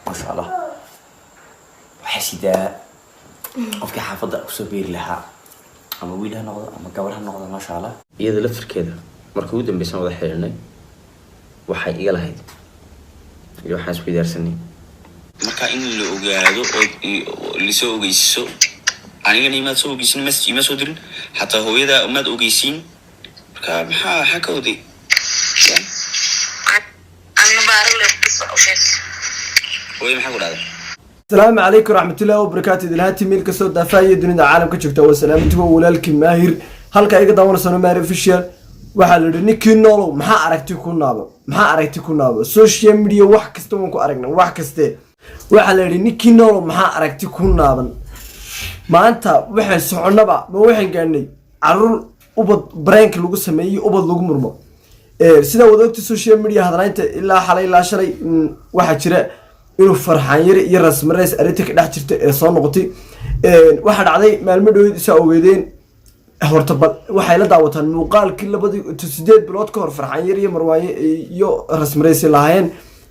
ما شاء الله وحسيدا قفكي حافظة أكسبير لها أما ويلها نقضة أما قبرها نقضة ما شاء الله إذا لفر كذا مركودا بيسمو ذا حيلنا waxay iga lahayd iyo waxaan isku daarsanay marka in la ogaado oo la soo ogeysiiso aniga nimaad soo ogeysin ma soo dirin hatta hooyada umad ogeysin marka maxaa ka waday anna baarle soo shees way maxaa ku dhacday السلام عليكم ورحمة الله وبركاته دلهاتي ميلك سود دافاية دنيا العالم كجوكتا وسلامته ولالك ماهر halka iga daawana sano maari official waxa la yiri ninkii noolo maxaa aragti ku naabo social media wax kasta waan ku aragnaa wax kaste waxa la yiri ninkii noolo maxaa aragti ku naaban maanta waxay soconaba ma waxaan gaanay carruur ubad prank lagu sameeyay ubad lagu murmo sida wadogta social media hadalaynta ilaa xalay ilaa shalay waxa jira inuu farxaan yar iyo rasmi rays arinta ka dhex jirta ee soo noqotay waxa dhacday maalmo dhoweyd isa ogeedeen horta waxay la daawataan muuqaalkii 8 bilood ka hor farxaan yar iyo marwaaye iyo rasmi rays lahayn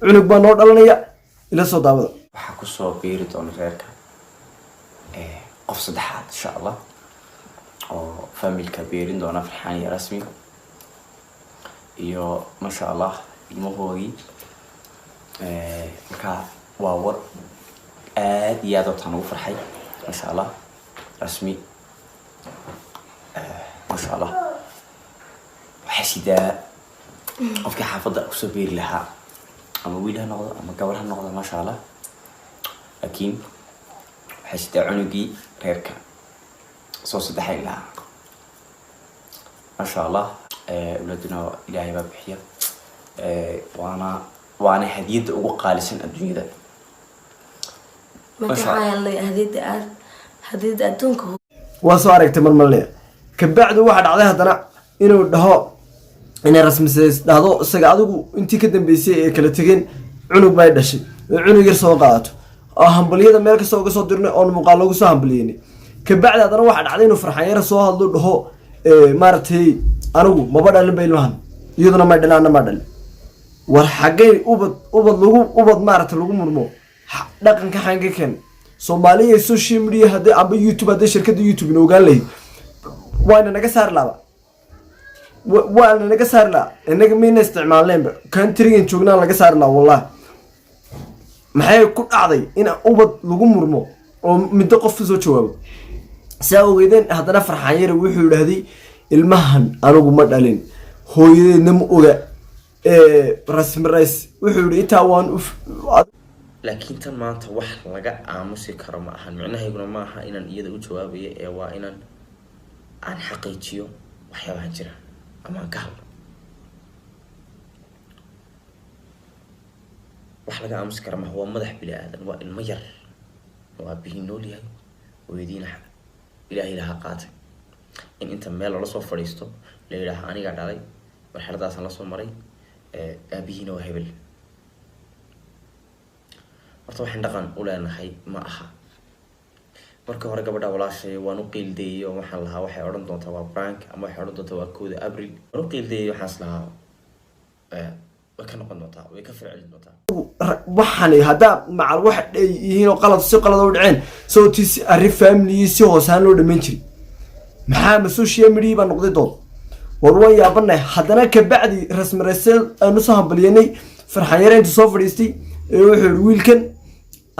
cunug baa noo dhalanaya ila soo daawada waxa ku soo biiri doona reerka qof saddexaad insha Allah oo familka biirin doona farxaan yar rasmi iyo ma sha Allah ilmahoodii marka waa war aad iyo aad u farxay ma sha Allah rasmi ما شاء الله وحسيدا قفكي حافظة أكسبير لها أما ويلها نقضة أما قبرها نقضة ما شاء الله لكن حسيدا عنقي غيرك صوص دحين لها ما شاء الله ولدنا إلهي باب حياة وأنا هديد وقالسن الدنيا ده ما شاء الله هديد أدونك وصارك تمرملي كبعد واحد عليها دنا إنه ده إنه رسم سيس ده هذا سجادو أنتي كده بيسي كلا تجين عنق ما يدشي عنق يرسل قاعته همبليه ده مالك سوق صدرنا أو مقالو سو همبليني كبعد هذا واحد علينا فرحان يرسل هذا ده هو مارتي أنا ما بدل بيلوهن يدنا ما دلنا أنا ما دل والحاجين أوبد مارت لوجو مرمو لكن كحاجة كان Soomaaliya social media hada aba YouTube hada shirkada YouTube inoo gaan leeyahay waana naga saar la inaga meena isticmaaleen country-gan joognaa laga saar la wallahi maxay ku dhacday in ubad lagu murmo oo mid qof soo jawaabo saawgeedeen hadana farxaan yar wuxuu yiraahday ilmahan anigu ma dhalin hooyadeedna ma oga rasmi rays wuxuu yiri inta waan laakiin tan maanta wax laga aamusi karo ma ahan macnaheedu ma aha inaan iyada u jawaabayo ee waa inaan aan xaqiijiyo waxyaabaha jira ama ka hadlo wax laga aamusi karo ma waa madax bili aadan waa ilmo yar waa bihi nool yahay weediina ilaahay laha qaatay in inta meel la soo fadhiisto la yiraahdo aniga dhalay marxaladaas la soo maray aabihiina waa hebel horta waxaan dhaqan u leenahay ma aha marka hore gabadha walaashay waan u qiildeeyay oo waxaan lahaa waxay oran doontaa waa prank ama waxay oran doontaa waa kooda April waan u qiildeeyay waxaas lahaa way ka noqon doontaa way ka fircilin doontaa waxaan hada macal wax yihiin oo qalad si qalad u dhaceen soo tis arrin family si hoosaan loo dhameyn jiray maxaa social media ba noqday dood warwaan yaabanay hadana ka bacdi rasmi raysel aanu soo hambaliyay farxan yar inta soo fadhiistay wuxuu wiilkan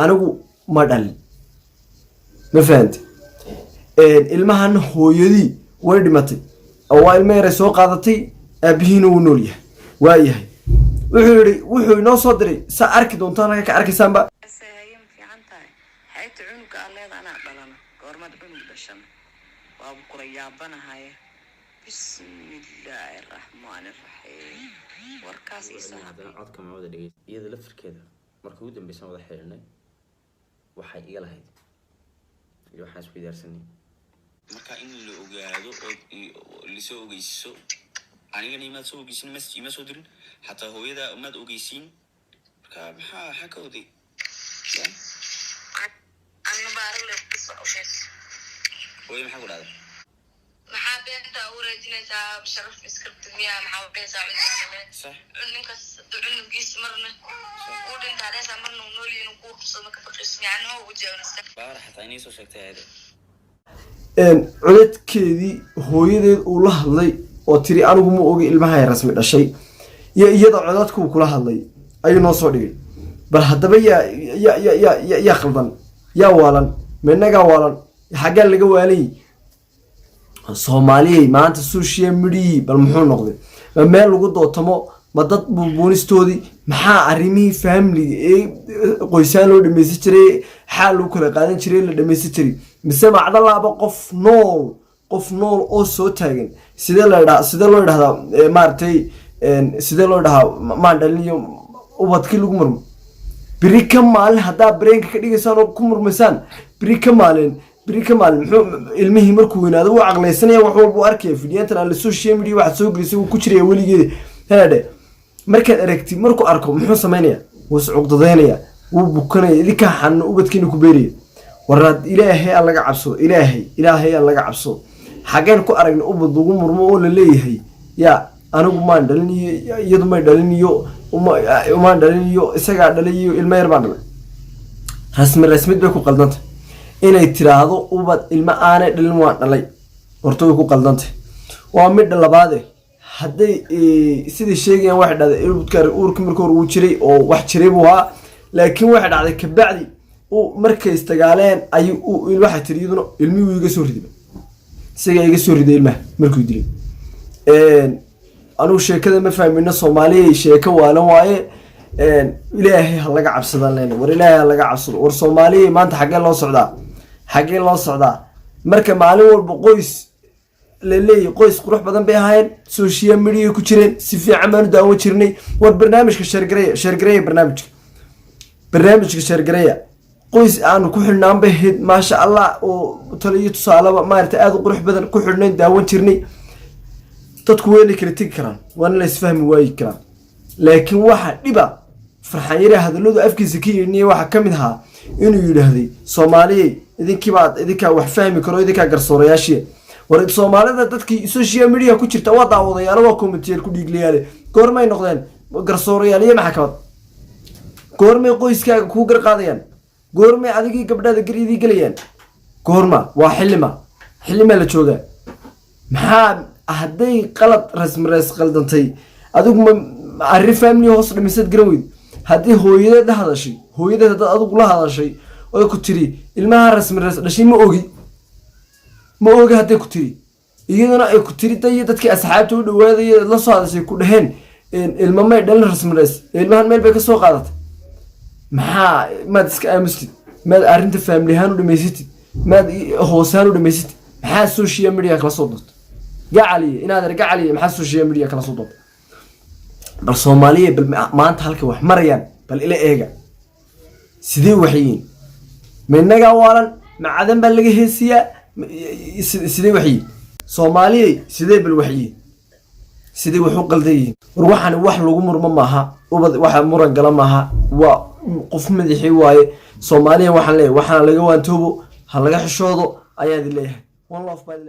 anigu ma dhalin ma fahanti ilmahan hooyadii way dhimatay oo waa ilmo yar soo qaadatay aabihiina uu nool yahay waa yahay wuxuu inoo soo diray sa arki doontaan ka arkaysaanba sayayim fiican tahay hay'ad cunuga aleed ana dhalana goormad cunug dhashan waa qurayaabanahay bismillaahir rahmaanir rahiim warkaas isaaba codka ma wada dhigay iyada lafirkeeda markii ugu dambeysay wada xiriirnay waxay iga lahayd iyo waxaan isku daarsanay marka in la ogaado oo la soo ogeysiiso aniga nimaad soo ogeysin ma soo dirin hatta hooyada umad ogeysin marka maxaa ka waday anna baarle soo shees way maxaa ku dhacday maxaa beenta u raajinaysaa sharaf iskabtimiya maxaa beesa cunugaaga صح ninkaas cunugiis marna u انت على سمر نولي نقول خصوصا كفقس يعني هو وجهنا baara xataa inay soo sheegtay ayada codadkeedii hooyadeed uu la hadlay oo tiri anigu ma ogi ilmaha rasmi dhashay iyo iyada codadku kula hadlay ayuu noo soo dhigay bal haddaba yaa qaldan yaa waalan menaga waalan xaggaa laga waalay Soomaaliyay maanta social media bal muxuu noqday ma meel lagu dootamo ma dad buunistoodii maxaa arrimihii family ee qoysaan loo dhameeyay jiray xaal uu kala qaadan jiray la dhameeyay jiray mise macda laaba qof nool oo soo taagan sida loo yiraahdaa maartay sida loo dhahaa ma dhaliniyo ubadkii lagu murmo biri ka maalin hadaa brainka ka dhigaysaan oo ku murmaysan biri ka maalin muxuu ilmihii markuu weynaado uu aqleysanaya wax walba arkay fidiyantan aan la social media wax soo gelisay uu ku jiray waligeed hada markaad aragti markuu arko muxuu sameeynaya wuu suuqdadeynaya wuu bukanaya idinka xan ubadkiina ku beeriyo warad ilaahay aan laga cabso ilaahay aan laga cabso xageen ku aragna ubad ugu murmo oo la leeyahay ya anigu ma dhaliniyo iyadu ma dhaliniyo uma dhaliniyo isaga dhaliyo ilma yar baan dhalay rasmi bay ku qaldantay inay tiraahdo ubad ilma aanay dhalin waa dhalay horto way ku qaldantay waa mid labaad hadday sidii sheegayaan wax dhacday ubadka uurka markii hore uu jiray oo wax jiray buu ahaa laakiin wax dhacday ka bacdi uu markay istagaaleen ay uu waxa tiriyaduna ilmihii iga soo riday isaga iga soo riday ilmaha markuu dilay anu sheekada ma fahmina Soomaaliyeey sheeko waalan waaye ilaahay ha laga cabsadan leena war ilaahay ha laga cabsado war Soomaaliyeey maanta xagee loo socdaa marka maalin walba qoys leeyahay qoys qurux badan bay ahaayeen social media ku jireen si fiican ma daawo jirnay war barnaamijka shargareeya barnaamijka shargareeya qoys aan ku xirnaan bay hid ma sha Allah oo taliyo tusaalaba maartay aad u qurux badan ku xirnay daawo jirnay dadku weyn kala tagi karaan waan la isfahmi waayay karaan laakiin waxa dhiba farxan yare hadaladu afkiisa ka yeerniyay waxa kamid ahaa inuu yiraahday Soomaaliyeey idinka wax fahmi karo idinka garsoorayaashii war Soomaalida dadkii social media ku jirta waa daawadayaal waa commentator ku dhiiglayaalay goormay noqdeen garsoorayaal iyo maxkamad goormay qoyskaaga ku gar qaadayaan goormay adigii gabdhaha gariidii galayaan goorma waa xilima la jooga maxaa hadday qalad rasmi qaldantay adigu ma arrin family hoos dhimisad garan weyd haddii hooyadeed hadashay dad adigu la hadashay oo ku tiri ilmaha rasmi dhashay ma ogi hadday ku tiri iyaduna ay ku tiri dadkii asxaabta u dhawaaday la soo hadashay ku dhaheen ilma may dhalin rasmi ilmahan meel bay ka soo qaadatay maxaa maad iska aamusatid maad arrinta family ahaan u dhamaysatid maad hoosaan u dhamaysatid maxaa social media kala soo doonto gacaliye inaad argacaliye maxaa social media kala soo doonto bal Soomaaliyeey bal maanta halka wax marayaan bal ila eega sidee waxyiin menaga waalan macadan baa laga heesiyaa sidee waxyiin Soomaaliyeey sidee bal waxyiin sidee wax u qaldayiin war waxaan wax lagu murmo maaha ubad waxa muran gala maaha waa qof madaxii waaye Soomaaliyeey waxaan leeyahay waxaan laga waantoobo ha laga xishoodo ayaad leeyahay one love by the